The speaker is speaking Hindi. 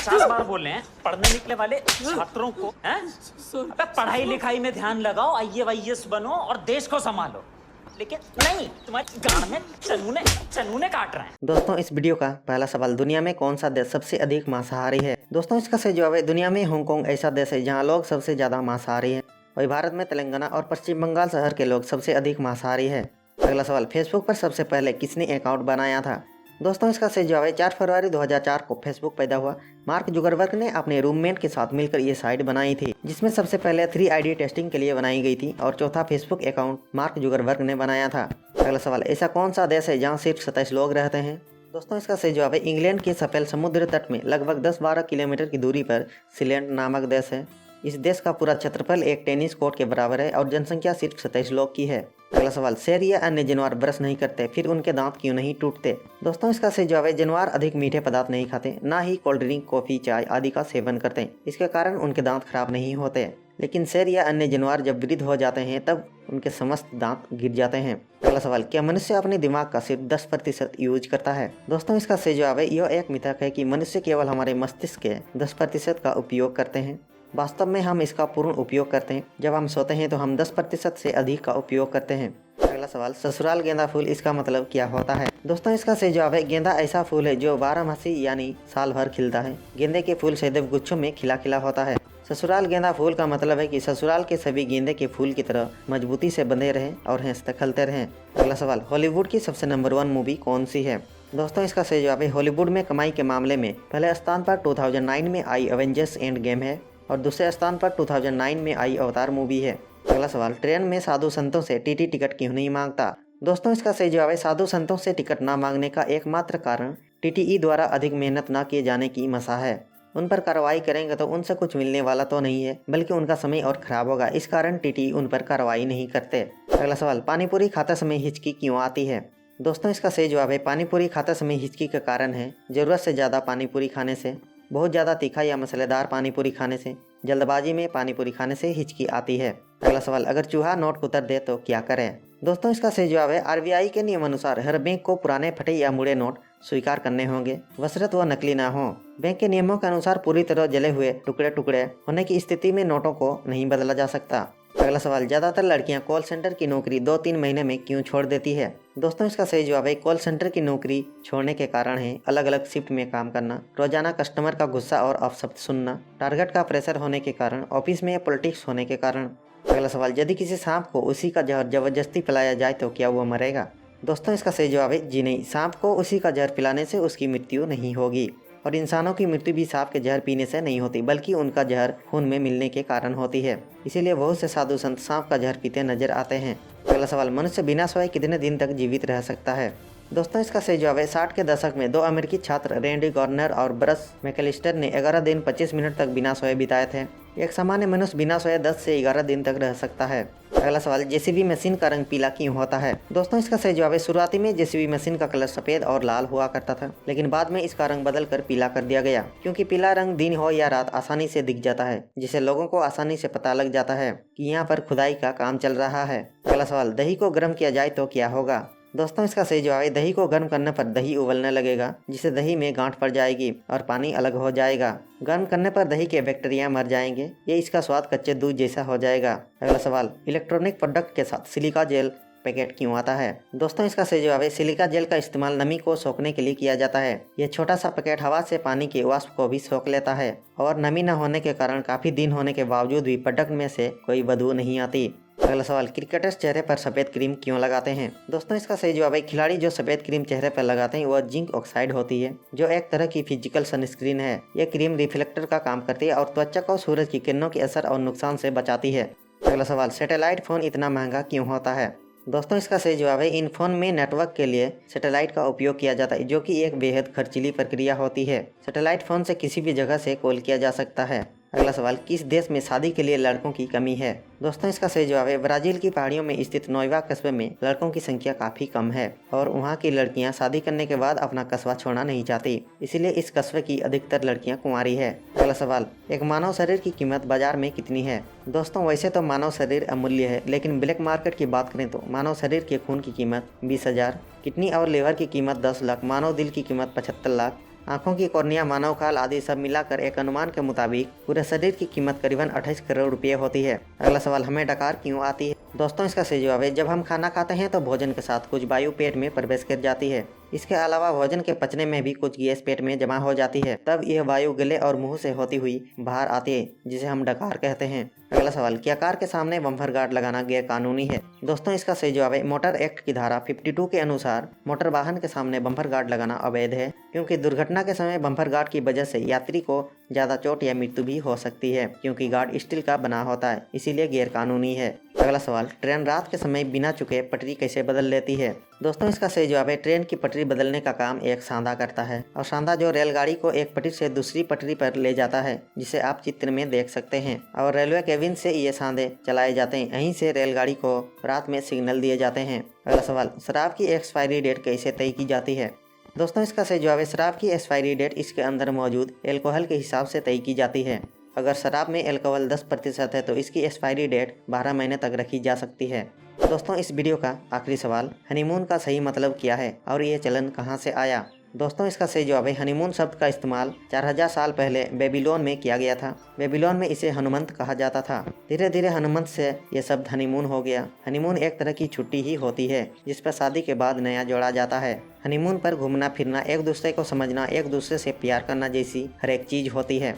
50 बार बोले हैं पढ़ने निकले वाले छात्रों को हैं? अबे पढ़ाई लिखाई में ध्यान लगाओ, IAS बनो और देश को संभालो। लेकिन नहीं, तुम्हारी गांड में चनूने काट रहे हैं। दोस्तों इस वीडियो का पहला सवाल, दुनिया में कौन सा देश सबसे अधिक मांसाहारी है? दोस्तों इसका सही जवाब है दुनिया में हांगकांग ऐसा देश है जहां लोग सबसे ज्यादा मांसाहारी है। वही भारत में तेलंगाना और पश्चिम बंगाल शहर के लोग सबसे अधिक मांसाहारी है। अगला सवाल, फेसबुक पर सबसे पहले किसने अकाउंट बनाया था? दोस्तों इसका सही जवाब है 4 फरवरी 2004 को फेसबुक पैदा हुआ। मार्क जुकरबर्ग ने अपने रूममेट के साथ मिलकर ये साइट बनाई थी, जिसमें सबसे पहले 3 ID टेस्टिंग के लिए बनाई गई थी और चौथा फेसबुक अकाउंट मार्क जुकरबर्ग ने बनाया था। अगला सवाल, ऐसा कौन सा देश है जहाँ सिर्फ 27 लोग रहते हैं? दोस्तों इसका सही जवाब है इंग्लैंड के सफेल समुद्र तट में लगभग 10-12 किलोमीटर की दूरी पर सीलैंड नामक देश है। इस देश का पूरा क्षेत्रफल एक टेनिस कोर्ट के बराबर है और जनसंख्या सिर्फ 27 लोग की है। अगला सवाल, शेर या अन्य जानवर ब्रश नहीं करते, फिर उनके दांत क्यों नहीं टूटते? दोस्तों इसका सही जवाब है जानवर अधिक मीठे पदार्थ नहीं खाते, ना ही कोल्ड ड्रिंक, कॉफी, चाय आदि का सेवन करते। इसके कारण उनके दांत खराब नहीं होते। लेकिन शेर या अन्य जानवर जब वृद्ध हो जाते हैं तब उनके समस्त दांत गिर जाते हैं। अगला सवाल, क्या मनुष्य अपने दिमाग का सिर्फ 10% यूज करता है? दोस्तों इसका सही जवाब है यह एक मिथक है कि मनुष्य केवल हमारे मस्तिष्क के 10% का उपयोग करते हैं। वास्तव में हम इसका पूर्ण उपयोग करते हैं। जब हम सोते हैं तो हम 10% से अधिक का उपयोग करते हैं। अगला सवाल, ससुराल गेंदा फूल, इसका मतलब क्या होता है? दोस्तों इसका सही जवाब है गेंदा ऐसा फूल है जो 12 यानी साल भर खिलता है। गेंदे के फूल सदैव गुच्छों में खिला खिला होता है। ससुराल गेंदा फूल का मतलब है कि ससुराल के सभी गेंदे के फूल की तरह मजबूती से बंधे रहें और हंसते खेलते रहें। अगला सवाल, हॉलीवुड की सबसे नंबर 1 मूवी कौन सी है? दोस्तों इसका सही जवाब है हॉलीवुड में कमाई के मामले में पहले स्थान पर 2009 में आई एवेंजर्स एंड गेम है और दूसरे स्थान पर 2009 में आई अवतार मूवी है। अगला सवाल, ट्रेन में साधु संतों से TT टिकट क्यों नहीं मांगता? दोस्तों इसका सही जवाब है साधु संतों से टिकट न मांगने का एकमात्र कारण TTE द्वारा अधिक मेहनत न किए जाने की मसा है। उन पर कार्रवाई करेंगे तो उनसे कुछ मिलने वाला तो नहीं है, बल्कि उनका समय और खराब होगा। इस कारण TTE उन पर कार्रवाई नहीं करते। अगला सवाल, पानीपुरी खाते समय हिचकी क्यों आती है? दोस्तों इसका सही जवाब है पानीपुरी खाते समय हिचकी का कारण है जरूरत से ज़्यादा पानीपुरी खाने से, बहुत ज़्यादा तीखा या मसालेदार पानीपुरी खाने से, जल्दबाजी में पानीपुरी खाने से हिचकी आती है। अगला सवाल, अगर चूहा नोट कुतर दे तो क्या करें? दोस्तों इसका सही जवाब है RBI के नियम अनुसार हर बैंक को पुराने फटे या मुड़े नोट स्वीकार करने होंगे, बशर्त वह नकली ना हो। बैंक के नियमों के अनुसार पूरी तरह जले हुए टुकड़े टुकड़े होने की स्थिति में नोटों को नहीं बदला जा सकता। अगला सवाल, ज़्यादातर लड़कियां कॉल सेंटर की नौकरी 2-3 महीने में क्यों छोड़ देती है? दोस्तों इसका सही जवाब है कॉल सेंटर की नौकरी छोड़ने के कारण है अलग अलग शिफ्ट में काम करना, रोजाना कस्टमर का गुस्सा और अपशब्द सुनना, टारगेट का प्रेशर होने के कारण, ऑफिस में पॉलिटिक्स होने के कारण। अगला सवाल, यदि किसी सांप को उसी का जहर जबरदस्ती पिलाया जाए तो क्या वो मरेगा? दोस्तों इसका सही जवाब है जी नहीं, सांप को उसी का जहर पिलाने से उसकी मृत्यु नहीं होगी और इंसानों की मृत्यु भी सांप के जहर पीने से नहीं होती, बल्कि उनका जहर खून में मिलने के कारण होती है। इसीलिए बहुत से साधु संत सांप का जहर पीते नजर आते हैं। अगला सवाल, मनुष्य बिना सोए कितने दिन तक जीवित रह सकता है? दोस्तों इसका सही जवाब है 60 के दशक में 2 अमेरिकी छात्र रैंडी गॉर्नर और ब्रस मैकेलिस्टर ने 11 दिन 25 मिनट तक बिना सोए बिताए थे। एक सामान्य मनुष्य बिना सोए 10 से 11 दिन तक रह सकता है। अगला सवाल, JCB मशीन का रंग पीला क्यों होता है? दोस्तों इसका सही जवाब है शुरुआती में JCB मशीन का कलर सफेद और लाल हुआ करता था, लेकिन बाद में इसका रंग बदल कर पीला कर दिया गया, क्योंकि पीला रंग दिन हो या रात आसानी से दिख जाता है, जिससे लोगों को आसानी से पता लग जाता है कि यहाँ पर खुदाई का काम चल रहा है। अगला सवाल, दही को गर्म किया जाए तो क्या होगा? दोस्तों इसका सही जवाब है दही को गर्म करने पर दही उबलने लगेगा, जिससे दही में गांठ पड़ जाएगी और पानी अलग हो जाएगा। गर्म करने पर दही के बैक्टीरिया मर जाएंगे, ये इसका स्वाद कच्चे दूध जैसा हो जाएगा। अगला सवाल, इलेक्ट्रॉनिक प्रोडक्ट के साथ सिलिका जेल पैकेट क्यों आता है? दोस्तों इसका सही जवाब है सिलिका जेल का इस्तेमाल नमी को सोखने के लिए किया जाता है। यह छोटा सा पैकेट हवा से पानी के वाष्प को भी सोख लेता है और नमी न होने के कारण काफी दिन होने के बावजूद भी प्रोडक्ट में से कोई बदबू नहीं आती। अगला सवाल, क्रिकेटर्स चेहरे पर सफेद क्रीम क्यों लगाते हैं? दोस्तों इसका सही जवाब है खिलाड़ी जो सफेद क्रीम चेहरे पर लगाते हैं वह जिंक ऑक्साइड होती है, जो एक तरह की फिजिकल सनस्क्रीन है। यह क्रीम रिफ्लेक्टर का काम करती है और त्वचा को सूरज की किरणों के असर और नुकसान से बचाती है। अगला सवाल, सैटेलाइट फोन इतना महंगा क्यों होता है? दोस्तों इसका सही जवाब है इन फोन में नेटवर्क के लिए सैटेलाइट का उपयोग किया जाता है, जो कि एक बेहद खर्चीली प्रक्रिया होती है। सैटेलाइट फोन से किसी भी जगह से कॉल किया जा सकता है। अगला सवाल, किस देश में शादी के लिए लड़कों की कमी है? दोस्तों इसका सही जवाब है ब्राजील की पहाड़ियों में स्थित नोएवा कस्बे में लड़कों की संख्या काफी कम है और वहाँ की लड़कियाँ शादी करने के बाद अपना कस्बा छोड़ना नहीं चाहती, इसीलिए इस कस्बे की अधिकतर लड़कियाँ कुंवारी है। अगला सवाल, एक मानव शरीर की कीमत बाजार में कितनी है? दोस्तों वैसे तो मानव शरीर अमूल्य है, लेकिन ब्लैक मार्केट की बात करें तो मानव शरीर के खून की कीमत 20,000, किडनी और लीवर की कीमत 10 लाख, मानव दिल की कीमत 75 लाख, आंखों की कॉर्निया, मानव खाल आदि सब मिलाकर एक अनुमान के मुताबिक पूरे शरीर की कीमत करीबन 28 करोड़ रुपये होती है। अगला सवाल, हमें डकार क्यों आती है? दोस्तों इसका सही जवाब है, जब हम खाना खाते हैं तो भोजन के साथ कुछ वायु पेट में प्रवेश कर जाती है। इसके अलावा भोजन के पचने में भी कुछ गैस पेट में जमा हो जाती है, तब यह वायु गले और मुंह से होती हुई बाहर आती है, जिसे हम डकार कहते हैं। अगला सवाल, क्या कार के सामने बम्पर गार्ड लगाना गैर कानूनी है? दोस्तों इसका सही जवाब है, मोटर एक्ट की धारा 52 के अनुसार मोटर वाहन के सामने बम्पर गार्ड लगाना अवैध है, क्योंकि दुर्घटना के समय बम्पर गार्ड की वजह से यात्री को ज्यादा चोट या मृत्यु भी हो सकती है, क्योंकि गार्ड स्टील का बना होता है, इसीलिए गैर कानूनी है। अगला सवाल, ट्रेन रात के समय बिना चुके पटरी कैसे बदल लेती है? दोस्तों इसका सही जवाब है, ट्रेन की पटरी बदलने का काम एक सांधा करता है, और सांधा जो रेलगाड़ी को एक पटरी से दूसरी पटरी पर ले जाता है, जिसे आप चित्र में देख सकते हैं, और रेलवे केबिन से ये सांधे चलाए जाते हैं। यहीं से रेलगाड़ी को रात में सिग्नल दिए जाते हैं। अगला सवाल, शराब की एक्सपायरी डेट कैसे तय की जाती है? दोस्तों इसका सही जवाब है, शराब की एक्सपायरी डेट इसके अंदर मौजूद एल्कोहल के हिसाब से तय की जाती है। अगर शराब में एल्कोहल 10% है तो इसकी एक्सपायरी डेट 12 महीने तक रखी जा सकती है। दोस्तों इस वीडियो का आखिरी सवाल, हनीमून का सही मतलब क्या है और ये चलन कहाँ से आया? दोस्तों इसका सही जवाब है, हनीमून शब्द का इस्तेमाल 4000 साल पहले बेबीलोन में किया गया था। बेबीलोन में इसे हनुमंत कहा जाता था। धीरे धीरे हनुमंत से यह शब्द हनीमून हो गया। हनीमून एक तरह की छुट्टी ही होती है जिस पर शादी के बाद नया जोड़ा जाता है। हनीमून पर घूमना फिरना, एक दूसरे को समझना, एक दूसरे से प्यार करना जैसी हर एक चीज होती है।